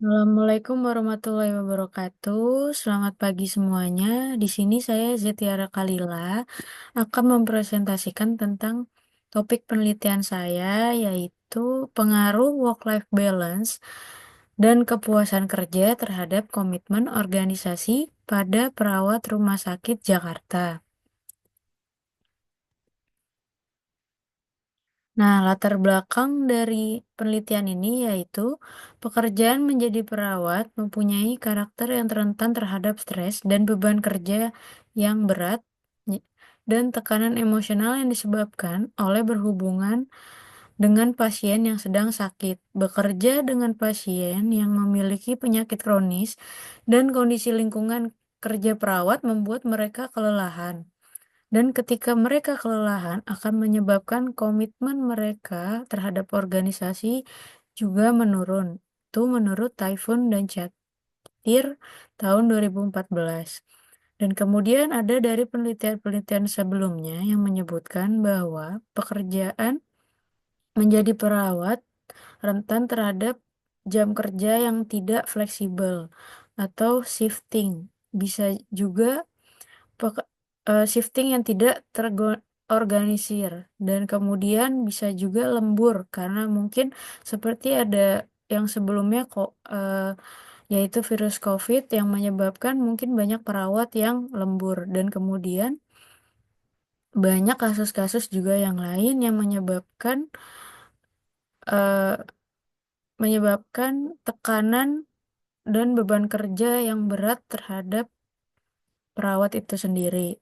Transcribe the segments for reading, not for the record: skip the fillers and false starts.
Assalamualaikum warahmatullahi wabarakatuh. Selamat pagi semuanya. Di sini saya Zetiara Kalila akan mempresentasikan tentang topik penelitian saya, yaitu pengaruh work-life balance dan kepuasan kerja terhadap komitmen organisasi pada perawat rumah sakit Jakarta. Nah, latar belakang dari penelitian ini yaitu pekerjaan menjadi perawat mempunyai karakter yang rentan terhadap stres dan beban kerja yang berat ny- dan tekanan emosional yang disebabkan oleh berhubungan dengan pasien yang sedang sakit, bekerja dengan pasien yang memiliki penyakit kronis, dan kondisi lingkungan kerja perawat membuat mereka kelelahan. Dan ketika mereka kelelahan akan menyebabkan komitmen mereka terhadap organisasi juga menurun. Itu menurut Typhoon dan Chatir tahun 2014. Dan kemudian ada dari penelitian-penelitian sebelumnya yang menyebutkan bahwa pekerjaan menjadi perawat rentan terhadap jam kerja yang tidak fleksibel atau shifting. Bisa juga shifting yang tidak terorganisir, dan kemudian bisa juga lembur karena mungkin seperti ada yang sebelumnya kok, yaitu virus COVID yang menyebabkan mungkin banyak perawat yang lembur, dan kemudian banyak kasus-kasus juga yang lain yang eh, menyebabkan tekanan dan beban kerja yang berat terhadap perawat itu sendiri.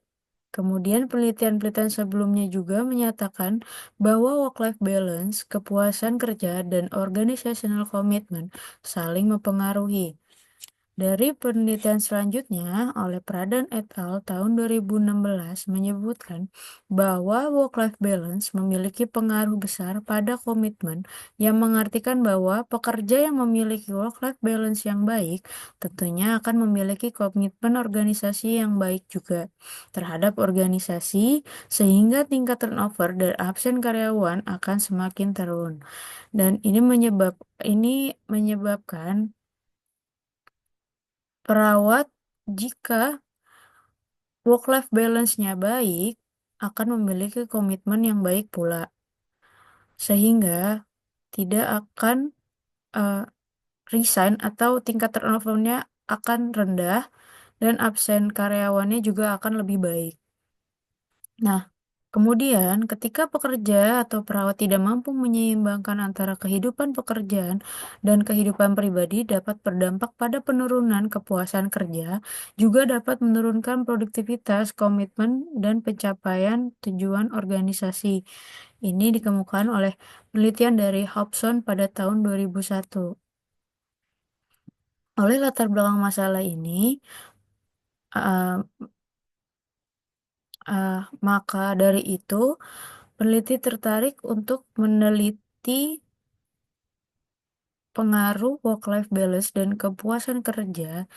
Kemudian penelitian-penelitian sebelumnya juga menyatakan bahwa work-life balance, kepuasan kerja, dan organizational commitment saling mempengaruhi. Dari penelitian selanjutnya oleh Pradhan et al. Tahun 2016 menyebutkan bahwa work-life balance memiliki pengaruh besar pada komitmen, yang mengartikan bahwa pekerja yang memiliki work-life balance yang baik tentunya akan memiliki komitmen organisasi yang baik juga terhadap organisasi, sehingga tingkat turnover dan absen karyawan akan semakin turun. Dan ini menyebabkan perawat, jika work-life balance-nya baik, akan memiliki komitmen yang baik pula, sehingga tidak akan eh, resign atau tingkat turnover-nya akan rendah, dan absen karyawannya juga akan lebih baik. Nah, kemudian ketika pekerja atau perawat tidak mampu menyeimbangkan antara kehidupan pekerjaan dan kehidupan pribadi, dapat berdampak pada penurunan kepuasan kerja, juga dapat menurunkan produktivitas, komitmen, dan pencapaian tujuan organisasi. Ini dikemukakan oleh penelitian dari Hobson pada tahun 2001. Oleh latar belakang masalah ini, eh, maka dari itu peneliti tertarik untuk meneliti pengaruh work-life balance dan kepuasan kerja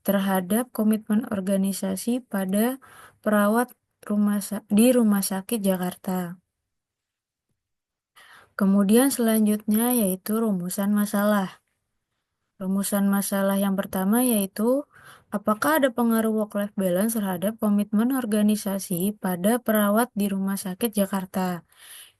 terhadap komitmen organisasi pada perawat di rumah sakit Jakarta. Kemudian selanjutnya yaitu rumusan masalah. Rumusan masalah yang pertama yaitu apakah ada pengaruh work-life balance terhadap komitmen organisasi pada perawat di rumah sakit Jakarta.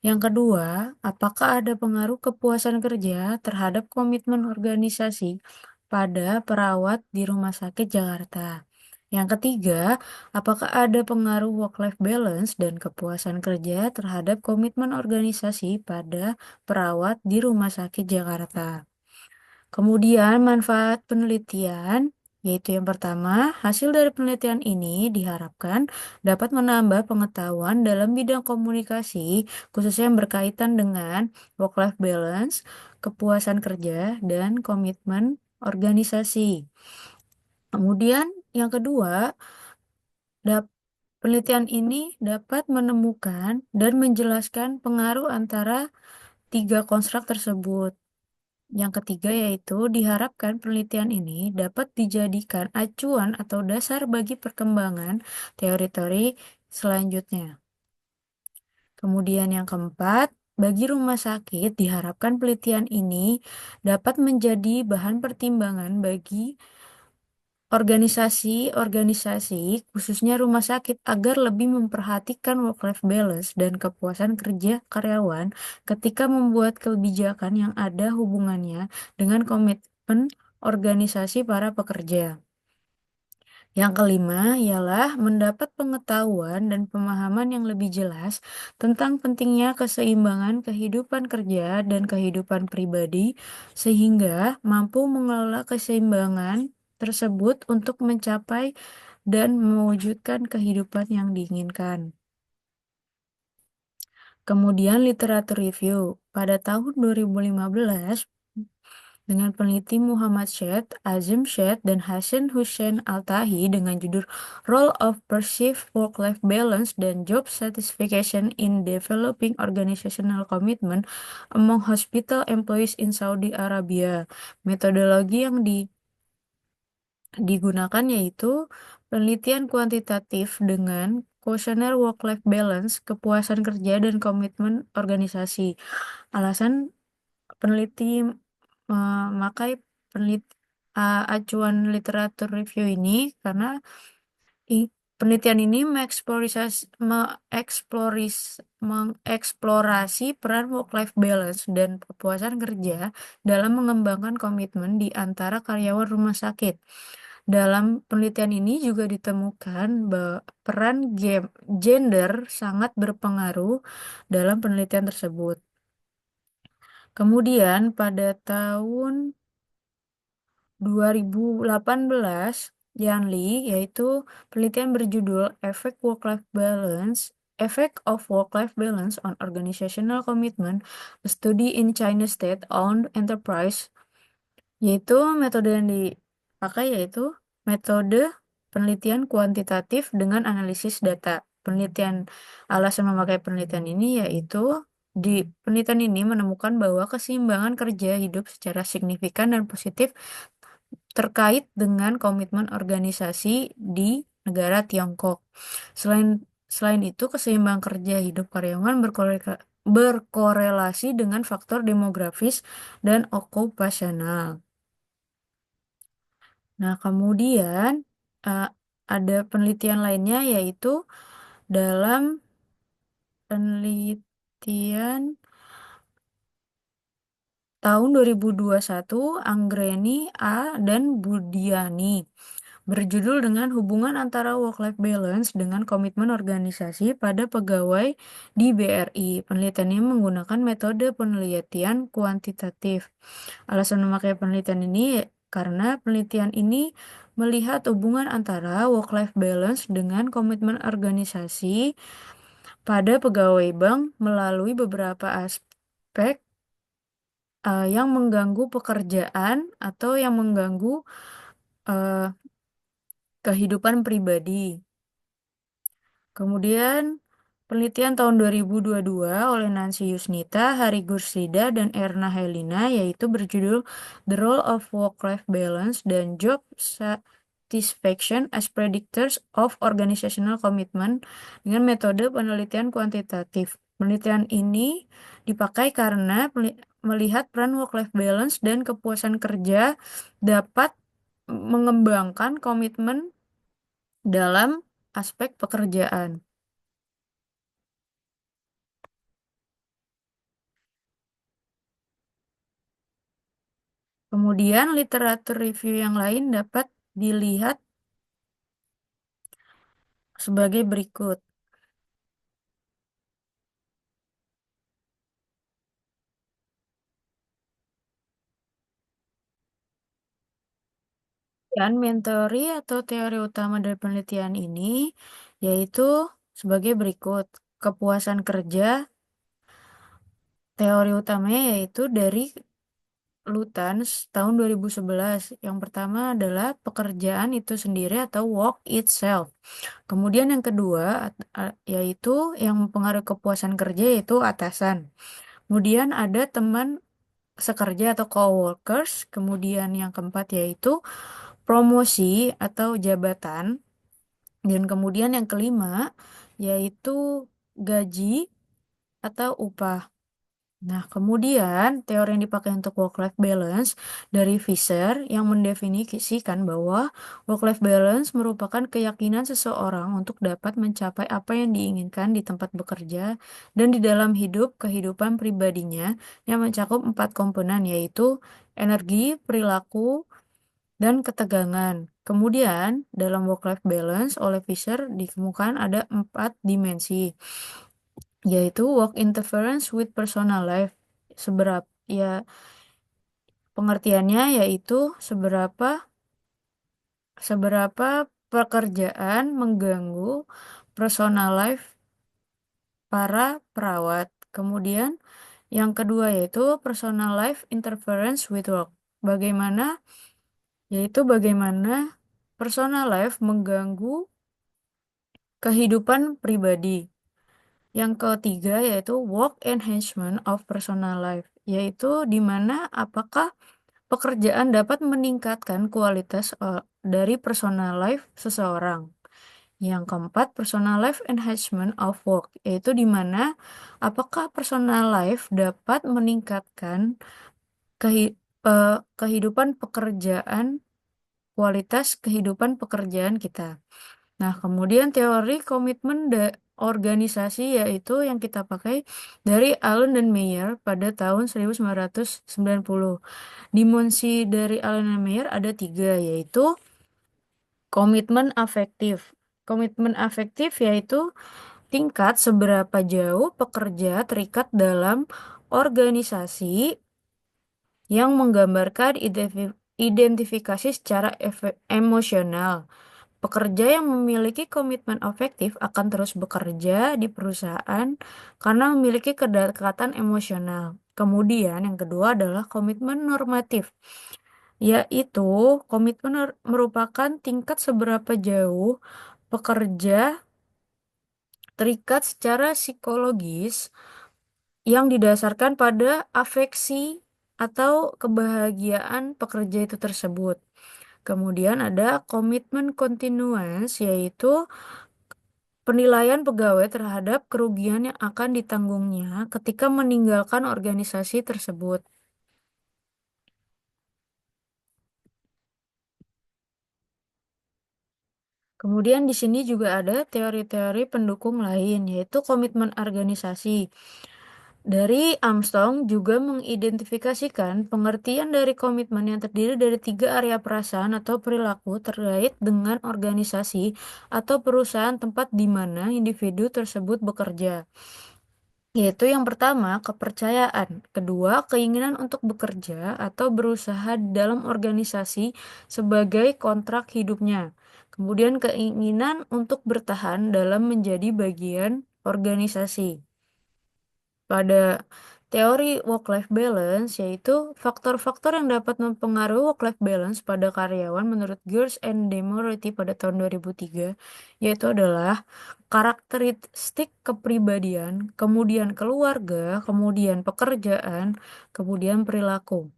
Yang kedua, apakah ada pengaruh kepuasan kerja terhadap komitmen organisasi pada perawat di Rumah Sakit Jakarta? Yang ketiga, apakah ada pengaruh work-life balance dan kepuasan kerja terhadap komitmen organisasi pada perawat di Rumah Sakit Jakarta? Kemudian manfaat penelitian, yaitu yang pertama, hasil dari penelitian ini diharapkan dapat menambah pengetahuan dalam bidang komunikasi, khususnya yang berkaitan dengan work-life balance, kepuasan kerja, dan komitmen organisasi. Kemudian yang kedua, penelitian ini dapat menemukan dan menjelaskan pengaruh antara tiga konstruk tersebut. Yang ketiga yaitu diharapkan penelitian ini dapat dijadikan acuan atau dasar bagi perkembangan teori-teori selanjutnya. Kemudian yang keempat, Bagi rumah sakit, diharapkan penelitian ini dapat menjadi bahan pertimbangan bagi organisasi-organisasi, khususnya rumah sakit, agar lebih memperhatikan work-life balance dan kepuasan kerja karyawan ketika membuat kebijakan yang ada hubungannya dengan komitmen organisasi para pekerja. Yang kelima ialah mendapat pengetahuan dan pemahaman yang lebih jelas tentang pentingnya keseimbangan kehidupan kerja dan kehidupan pribadi, sehingga mampu mengelola keseimbangan tersebut untuk mencapai dan mewujudkan kehidupan yang diinginkan. Kemudian literatur review. Pada tahun 2015, dengan peneliti Muhammad Syed, Azim Syed, dan Hasan Hussein Altahi dengan judul Role of Perceived Work-Life Balance dan Job Satisfaction in Developing Organizational Commitment Among Hospital Employees in Saudi Arabia. Metodologi yang digunakan yaitu penelitian kuantitatif dengan kuesioner work-life balance, kepuasan kerja, dan komitmen organisasi. Alasan peneliti memakai acuan literatur review ini karena penelitian ini mengeksplorasi peran work-life balance dan kepuasan kerja dalam mengembangkan komitmen di antara karyawan rumah sakit. Dalam penelitian ini juga ditemukan bahwa peran gender sangat berpengaruh dalam penelitian tersebut. Kemudian pada tahun 2018, Yan Lee, yaitu penelitian berjudul Effect of Work-Life Balance on Organizational Commitment, a Study in China State-Owned Enterprise, yaitu metode yang dipakai yaitu metode penelitian kuantitatif dengan analisis data. Alasan memakai penelitian ini yaitu di penelitian ini menemukan bahwa keseimbangan kerja hidup secara signifikan dan positif terkait dengan komitmen organisasi di negara Tiongkok. Selain itu, keseimbangan kerja hidup karyawan berkorelasi dengan faktor demografis dan okupasional. Nah, kemudian uh, ada penelitian lainnya yaitu dalam penelitian tahun 2021, Anggreni A. dan Budiani berjudul dengan hubungan antara work-life balance dengan komitmen organisasi pada pegawai di BRI. Penelitiannya menggunakan metode penelitian kuantitatif. Alasan memakai penelitian ini karena penelitian ini melihat hubungan antara work-life balance dengan komitmen organisasi pada pegawai bank melalui beberapa aspek yang mengganggu pekerjaan atau yang mengganggu uh, kehidupan pribadi. Kemudian penelitian tahun 2022 oleh Nancy Yusnita, Hari Gursida, dan Erna Helena yaitu berjudul The Role of Work-Life Balance dan Job Satisfaction as Predictors of Organizational Commitment dengan metode penelitian kuantitatif. Penelitian ini dipakai karena melihat peran work-life balance dan kepuasan kerja dapat mengembangkan komitmen dalam aspek pekerjaan. Kemudian literatur review yang lain dapat dilihat sebagai berikut. Dan teori atau teori utama dari penelitian ini yaitu sebagai berikut. Kepuasan kerja, teori utamanya yaitu dari Lutens tahun 2011. Yang pertama adalah pekerjaan itu sendiri atau work itself. Kemudian yang kedua yaitu yang mempengaruhi kepuasan kerja yaitu atasan. Kemudian ada teman sekerja atau coworkers. Kemudian yang keempat yaitu promosi atau jabatan. Dan kemudian yang kelima yaitu gaji atau upah. Nah, kemudian teori yang dipakai untuk work-life balance dari Fisher yang mendefinisikan bahwa work-life balance merupakan keyakinan seseorang untuk dapat mencapai apa yang diinginkan di tempat bekerja dan di dalam kehidupan pribadinya yang mencakup 4 komponen, yaitu energi, perilaku, dan ketegangan. Kemudian, dalam work-life balance oleh Fisher ditemukan ada 4 dimensi, yaitu work interference with personal life. Pengertiannya yaitu seberapa pekerjaan mengganggu personal life para perawat. Kemudian yang kedua yaitu personal life interference with work. Bagaimana personal life mengganggu kehidupan pribadi. Yang ketiga yaitu work enhancement of personal life, yaitu di mana apakah pekerjaan dapat meningkatkan kualitas dari personal life seseorang. Yang keempat, personal life enhancement of work, yaitu di mana apakah personal life dapat meningkatkan kehidupan pekerjaan, kualitas kehidupan pekerjaan kita. Nah, kemudian teori komitmen organisasi yaitu yang kita pakai dari Allen dan Meyer pada tahun 1990. Dimensi dari Allen dan Meyer ada 3, yaitu komitmen afektif. Komitmen afektif yaitu tingkat seberapa jauh pekerja terikat dalam organisasi yang menggambarkan identifikasi secara emosional. Pekerja yang memiliki komitmen afektif akan terus bekerja di perusahaan karena memiliki kedekatan emosional. Kemudian yang kedua adalah komitmen normatif, yaitu komitmen merupakan tingkat seberapa jauh pekerja terikat secara psikologis yang didasarkan pada afeksi atau kebahagiaan pekerja itu tersebut. Kemudian ada komitmen continuous, yaitu penilaian pegawai terhadap kerugian yang akan ditanggungnya ketika meninggalkan organisasi tersebut. Kemudian di sini juga ada teori-teori pendukung lain, yaitu komitmen organisasi. Dari Armstrong juga mengidentifikasikan pengertian dari komitmen yang terdiri dari 3 area perasaan atau perilaku terkait dengan organisasi atau perusahaan tempat di mana individu tersebut bekerja. Yaitu yang pertama, kepercayaan. Kedua, keinginan untuk bekerja atau berusaha dalam organisasi sebagai kontrak hidupnya. Kemudian keinginan untuk bertahan dalam menjadi bagian organisasi. Pada teori work-life balance, yaitu faktor-faktor yang dapat mempengaruhi work-life balance pada karyawan menurut Gears and Demority pada tahun 2003, yaitu adalah karakteristik kepribadian, kemudian keluarga, kemudian pekerjaan, kemudian perilaku.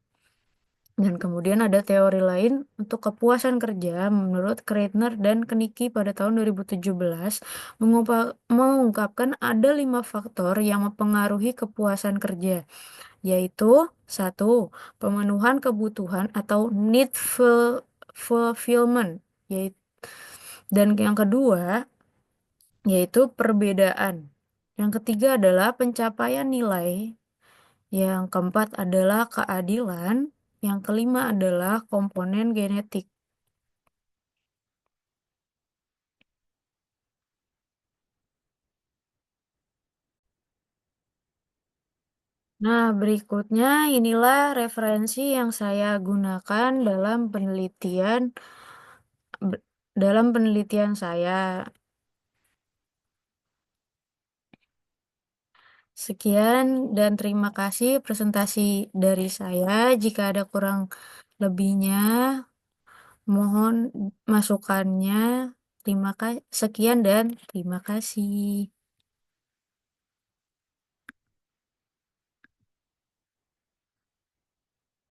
Dan kemudian ada teori lain untuk kepuasan kerja menurut Kreitner dan Knicky pada tahun 2017 mengungkapkan ada 5 faktor yang mempengaruhi kepuasan kerja, yaitu 1. Pemenuhan kebutuhan atau need fulfillment, yaitu, dan yang kedua yaitu perbedaan. Yang ketiga adalah pencapaian nilai. Yang keempat adalah keadilan. Yang kelima adalah komponen genetik. Nah, berikutnya inilah referensi yang saya gunakan dalam penelitian saya. Sekian dan terima kasih presentasi dari saya. Jika ada kurang lebihnya, mohon masukannya. Sekian dan terima kasih.